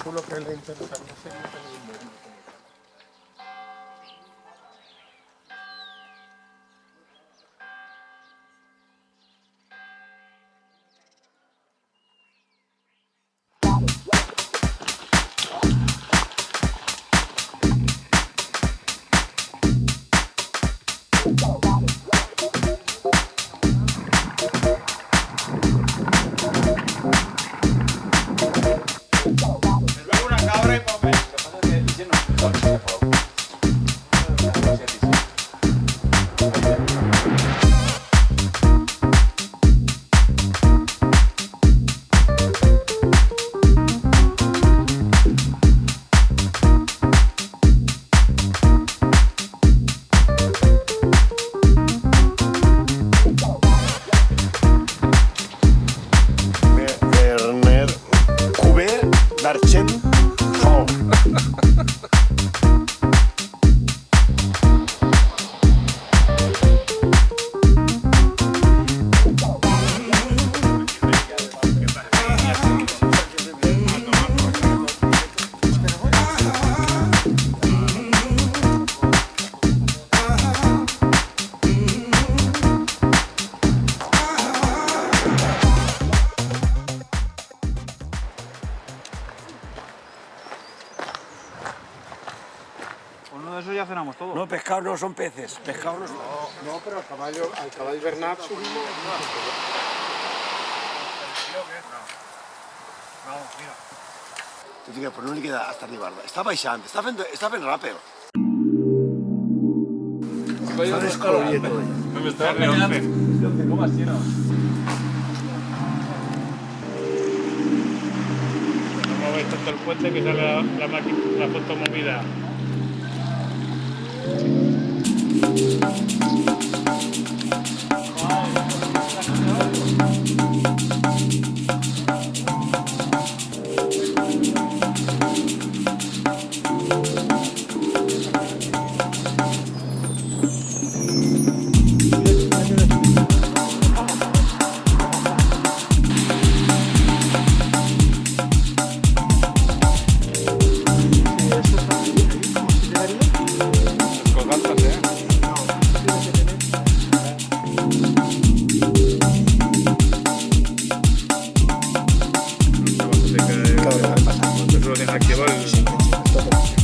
calculo que le interesaría sería que le invierno. Una cabra y por menos. Lo que pasa es que no. Werner Cube d'Argent Fou. Con uno de esos ya cenamos todo. No, pescado no son peces. Pescado no son. No, pero al caballo Bernat subimos. Vamos, mira. Tu fica, però no li queda hasta arribar. Està baixant, està fent ràpel. Està descolorido. Me está reando. ¿Cómo así, no? Vamos a ver tanto el puente que sale la foto movida. Colgantes, ¿eh? Eso lo deja activar el...